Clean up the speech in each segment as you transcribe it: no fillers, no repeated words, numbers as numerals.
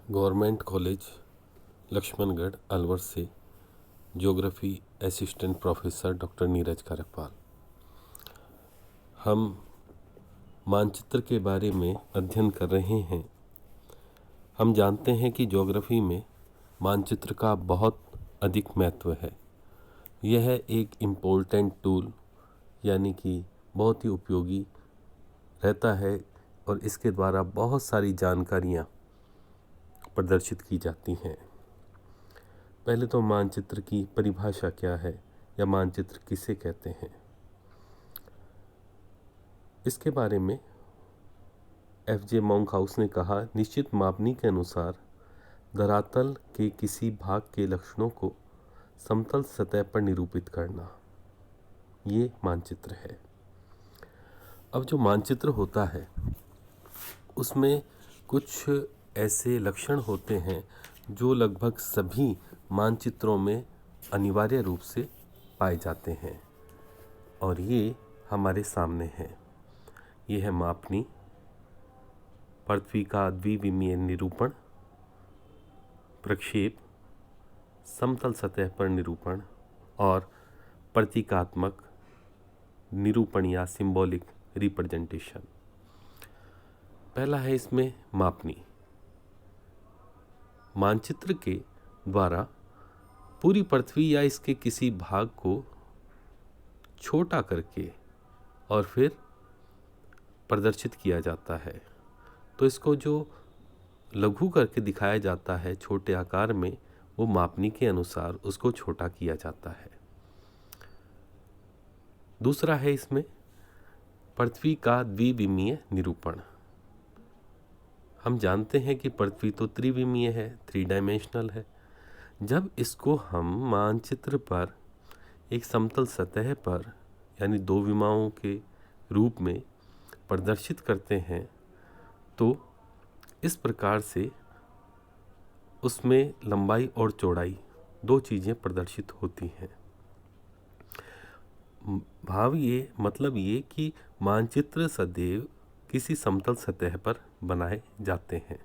Government college Laxmangarh Alwar से geography assistant professor doctor Neeraj Karakpal. हम मानचित्र के बारे में अध्ययन कर रहे हैं। हम जानते हैं कि ज्योग्राफी में मानचित्र का बहुत अधिक महत्व है। यह एक इम्पोर्टेंट टूल यानी कि बहुत ही उपयोगी रहता है और इसके द्वारा बहुत सारी जानकारियाँ प्रदर्शित की जाती हैं। पहले तो मानचित्र की परिभाषा क्या है या मानचित्र किसे कहते हैं, इसके बारे में F.J. मॉन्कहाउस ने कहा, निश्चित मापनी के अनुसार धरातल के किसी भाग के लक्षणों को समतल सतह पर निरूपित करना, ये मानचित्र है। अब जो मानचित्र होता है उसमें कुछ ऐसे लक्षण होते हैं जो लगभग सभी मानचित्रों में अनिवार्य रूप से पाए जाते हैं और ये हमारे सामने है। ये है मापनी, पृथ्वी का द्विविमीय निरूपण, प्रक्षेप, समतल सतह पर निरूपण और प्रतीकात्मक निरूपण या सिंबॉलिक रिप्रेजेंटेशन। पहला है इसमें मापनी। मानचित्र के द्वारा पूरी पृथ्वी या इसके किसी भाग को छोटा करके और फिर प्रदर्शित किया जाता है। तो इसको जो लघु करके दिखाया जाता है छोटे आकार में, वो मापनी के अनुसार उसको छोटा किया जाता है। दूसरा है इसमें पृथ्वी का द्विविमीय निरूपण। हम जानते हैं कि पृथ्वी तो त्रिविमीय है, 3 डायमेंशनल है। जब इसको हम मानचित्र पर एक समतल सतह पर यानी 2 विमाओं के रूप में प्रदर्शित करते हैं तो इस प्रकार से उसमें लंबाई और चौड़ाई 2 चीज़ें प्रदर्शित होती हैं। मतलब ये कि मानचित्र सदैव किसी समतल सतह पर बनाए जाते हैं।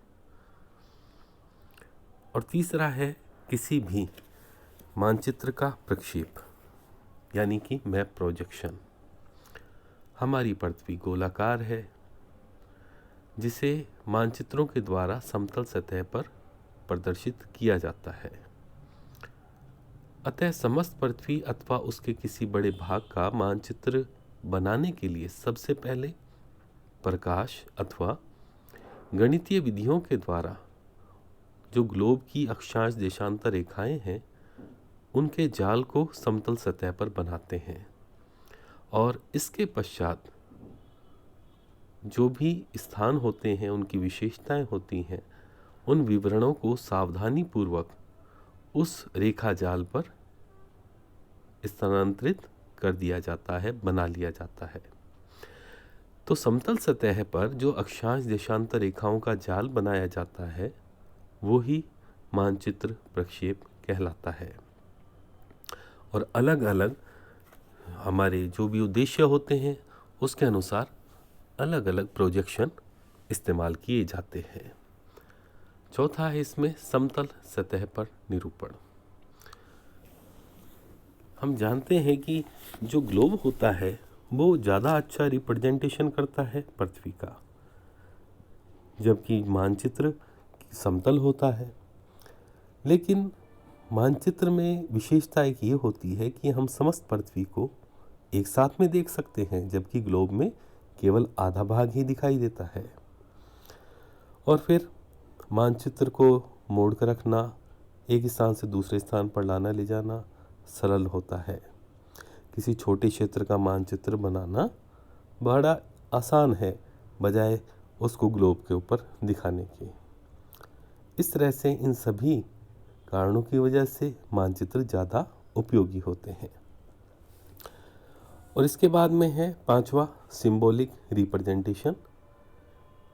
और तीसरा है किसी भी मानचित्र का प्रक्षेप यानी कि मैप प्रोजेक्शन। हमारी पृथ्वी गोलाकार है जिसे मानचित्रों के द्वारा समतल सतह पर प्रदर्शित किया जाता है। अतः समस्त पृथ्वी अथवा उसके किसी बड़े भाग का मानचित्र बनाने के लिए सबसे पहले प्रकाश अथवा गणितीय विधियों के द्वारा जो ग्लोब की अक्षांश देशांतर रेखाएं हैं उनके जाल को समतल सतह पर बनाते हैं और इसके पश्चात जो भी स्थान होते हैं उनकी विशेषताएं होती हैं, उन विवरणों को सावधानी पूर्वक उस रेखा जाल पर स्थानांतरित कर दिया जाता है, बना लिया जाता है। तो समतल सतह पर जो अक्षांश देशांतर रेखाओं का जाल बनाया जाता है वो ही मानचित्र प्रक्षेप कहलाता है। और अलग अलग हमारे जो भी उद्देश्य होते हैं उसके अनुसार अलग अलग प्रोजेक्शन इस्तेमाल किए जाते हैं। चौथा है इसमें समतल सतह पर निरूपण। हम जानते हैं कि जो ग्लोब होता है वो ज़्यादा अच्छा रिप्रेजेंटेशन करता है पृथ्वी का, जबकि मानचित्र समतल होता है। लेकिन मानचित्र में विशेषता एक ये होती है कि हम समस्त पृथ्वी को एक साथ में देख सकते हैं, जबकि ग्लोब में केवल आधा भाग ही दिखाई देता है। और फिर मानचित्र को मोड़ कर रखना, एक स्थान से दूसरे स्थान पर लाना ले जाना सरल होता है। किसी छोटे क्षेत्र का मानचित्र बनाना बड़ा आसान है बजाय उसको ग्लोब के ऊपर दिखाने के। इस तरह से इन सभी कारणों की वजह से मानचित्र ज़्यादा उपयोगी होते हैं। और इसके बाद में है पांचवा सिंबॉलिक रिप्रेजेंटेशन।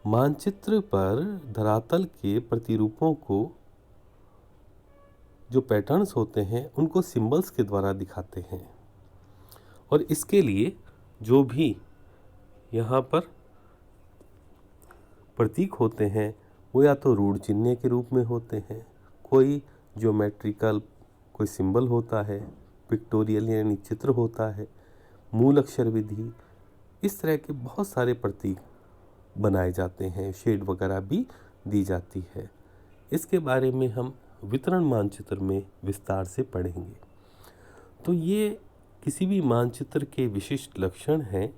मानचित्र पर धरातल के प्रतिरूपों को जो पैटर्न्स होते हैं उनको सिंबल्स के द्वारा दिखाते हैं और इसके लिए जो भी यहाँ पर प्रतीक होते हैं वो या तो रूढ़ चिन्ह के रूप में होते हैं, कोई ज्योमेट्रिकल कोई सिंबल होता है, पिक्टोरियल यानी चित्र होता है, मूल अक्षर विधि, इस तरह के बहुत सारे प्रतीक बनाए जाते हैं, शेड वगैरह भी दी जाती है। इसके बारे में हम वितरण मानचित्र में विस्तार से पढ़ेंगे। तो ये किसी भी मानचित्र के विशिष्ट लक्षण हैं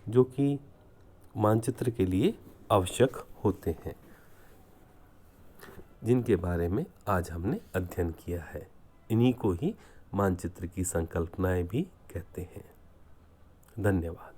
जो कि मानचित्र के लिए आवश्यक होते हैं, जिनके बारे में आज हमने अध्ययन किया है। इन्हीं को ही मानचित्र की संकल्पनाएं भी कहते हैं। धन्यवाद।